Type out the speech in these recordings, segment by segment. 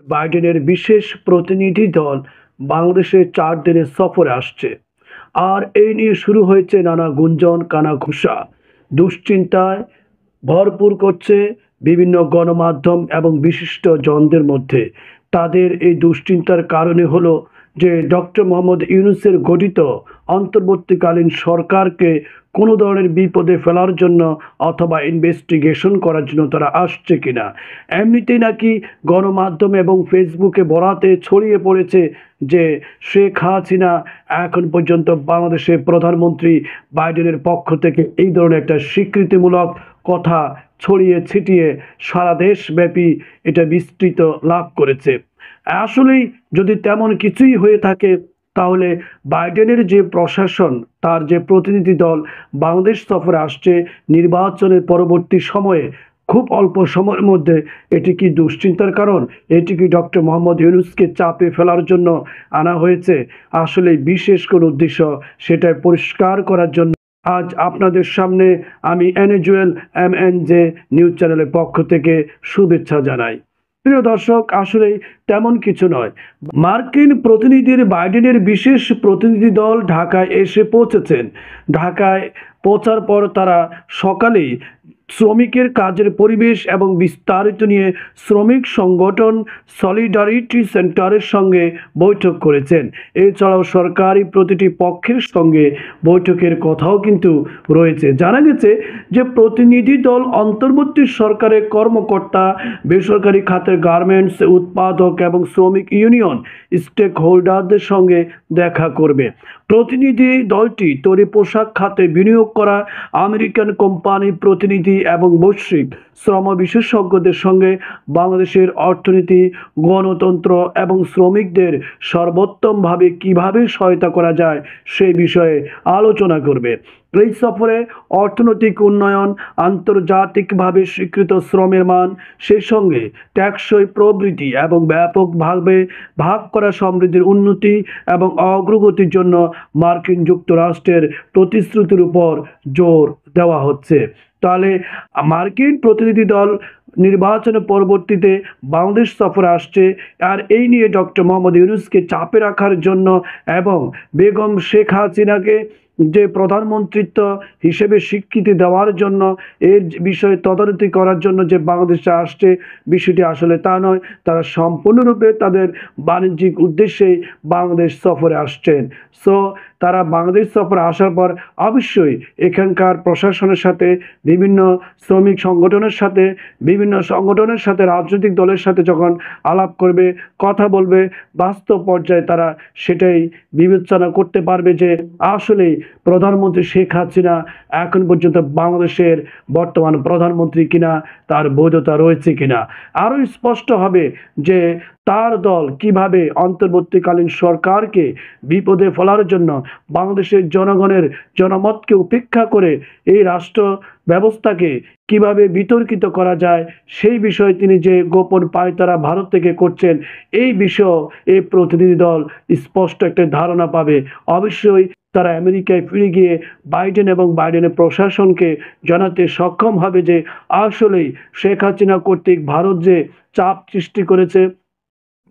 বাইডেনের বিশেষ প্রতিনিধি দল বাংলাদেশে ৪ দিনের সফরে আসছে। আর এই নিয়ে শুরু হয়েছে নানা গুঞ্জন, কানাঘুষা, দুশ্চিন্তায় ভরপুর করছে বিভিন্ন গণমাধ্যম এবং বিশিষ্ট জনদের মধ্যে। তাদের এই দুশ্চিন্তার কারণে হলো যে ডক্টর মোহাম্মদ ইউনূসের গঠিত অন্তর্বর্তীকালীন সরকারকে কোনো ধরনের বিপদে ফেলার জন্য অথবা ইনভেস্টিগেশন করার জন্য তারা আসছে কিনা। এমনিতেই নাকি গণমাধ্যম এবং ফেসবুকে বরাতে ছড়িয়ে পড়েছে যে শেখ হাসিনা এখন পর্যন্ত বাংলাদেশের প্রধানমন্ত্রী বাইডেনের পক্ষ থেকে এই ধরনের একটা স্বীকৃতিমূলক কথা ছড়িয়ে ছিটিয়ে সারা দেশব্যাপী এটা বিস্তৃত লাভ করেছে। আসলেই যদি তেমন কিছুই হয়ে থাকে, তাহলে বাইডেনের যে প্রশাসন, তার যে প্রতিনিধি দল বাংলাদেশ সফরে আসছে নির্বাচনের পরবর্তী সময়ে, খুব অল্প সময়ের মধ্যে, এটি কি দুশ্চিন্তার কারণ? এটি কি ডক্টর মোহাম্মদ ইউনূসকে চাপে ফেলার জন্য আনা হয়েছে? আসলে বিশেষ কোনো উদ্দেশ্য সেটা পরিষ্কার করার জন্য আজ আপনাদের সামনে আমি এনএজুয়েল MNJ নিউজ চ্যানেলের পক্ষ থেকে শুভেচ্ছা জানাই। প্রিয় দর্শক, আসলে তেমন কিছু নয়। মার্কিন প্রতিনিধির বাইডেনের বিশেষ প্রতিনিধি দল ঢাকায় এসে পৌঁছেছেন। ঢাকায় পৌঁছার পর তারা সকালেই শ্রমিকের কাজের পরিবেশ এবং বিস্তারিত নিয়ে শ্রমিক সংগঠন সলিডারিটি সেন্টারের সঙ্গে বৈঠক করেছেন। এছাড়াও সরকারি প্রতিটি পক্ষের সঙ্গে বৈঠকের কথাও কিন্তু রয়েছে। জানা গেছে যে প্রতিনিধি দল অন্তর্বর্তী সরকারের কর্মকর্তা, বেসরকারি খাতের গার্মেন্টস উৎপাদক এবং শ্রমিক ইউনিয়ন স্টেক হোল্ডারদের সঙ্গে দেখা করবে। প্রতিনিধি দলটি তৈরি পোশাক খাতে বিনিয়োগ করা আমেরিকান কোম্পানি প্রতিনিধি এবং বৈশ্বিক শ্রম বিশেষজ্ঞদের সঙ্গে বাংলাদেশের অর্থনীতি, গণতন্ত্র এবং শ্রমিকদের সর্বোত্তমভাবে কিভাবে সহায়তা করা যায় সেই বিষয়ে আলোচনা করবে। এই সফরে অর্থনৈতিক উন্নয়ন, আন্তর্জাতিকভাবে স্বীকৃত শ্রমের মান, সেই সঙ্গে টেকসই প্রবৃদ্ধি এবং ব্যাপকভাবে ভাগ করা সমৃদ্ধির উন্নতি এবং অগ্রগতির জন্য মার্কিন যুক্তরাষ্ট্রের প্রতিশ্রুতির উপর জোর দেওয়া হচ্ছে। তাহলে মার্কিন প্রতিনিধি দল নির্বাচনের পরবর্তীতে বাংলাদেশ সফরে আসছে, আর এই নিয়ে ডক্টর মোহাম্মদ ইউনূসকে চাপে রাখার জন্য এবং বেগম শেখ হাসিনাকে যে প্রধানমন্ত্রিত্ব হিসেবে স্বীকৃতি দেওয়ার জন্য, এর বিষয়ে তদারকি করার জন্য যে বাংলাদেশে আসছে, বিষয়টি আসলে তা নয়। তারা সম্পূর্ণরূপে তাদের বাণিজ্যিক উদ্দেশ্যেই বাংলাদেশ সফরে আসছেন। সো তারা বাংলাদেশ সফরে আসার পর অবশ্যই এখানকার প্রশাসনের সাথে, বিভিন্ন শ্রমিক সংগঠনের সাথে, বিভিন্ন সংগঠনের সাথে, রাজনৈতিক দলের সাথে যখন আলাপ করবে, কথা বলবে, বাস্তব পর্যায়ে তারা সেটাই বিবেচনা করতে পারবে যে আসলেই প্রধানমন্ত্রী শেখ হাসিনা এখন পর্যন্ত বাংলাদেশের বর্তমান প্রধানমন্ত্রী কিনা, তার বৈধতা রয়েছে কিনা। আরও স্পষ্ট হবে যে তার দল কিভাবে অন্তর্বর্তীকালীন সরকারকে বিপদে ফেলার জন্য বাংলাদেশের জনগণের জনমতকে উপেক্ষা করে এই রাষ্ট্র ব্যবস্থাকে কিভাবে বিতর্কিত করা যায় সেই বিষয়ে তিনি যে গোপন পায়তারা ভারত থেকে করছেন, এই বিষয়ে এই প্রতিনিধি দল স্পষ্ট একটা ধারণা পাবে। অবশ্যই তারা আমেরিকায় ফিরে গিয়ে বাইডেন এবং বাইডেনের প্রশাসনকে জানাতে সক্ষম হবে যে আসলেই শেখ হাসিনা কর্তৃক ভারত যে চাপ সৃষ্টি করেছে,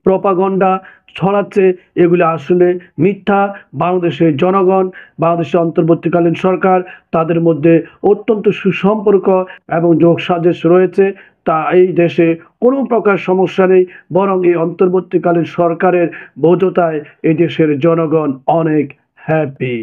প্রপাগন্ডা ছড়াচ্ছে, এগুলি আসলে মিথ্যা। বাংলাদেশের জনগণ, বাংলাদেশের অন্তর্বর্তীকালীন সরকার, তাদের মধ্যে অত্যন্ত সুসম্পর্ক এবং যোগসাজশ রয়েছে। তা এই দেশে কোনো প্রকার সমস্যা নেই, বরং এই অন্তর্বর্তীকালীন সরকারের বৈধতায় এই দেশের জনগণ অনেক হ্যাপি।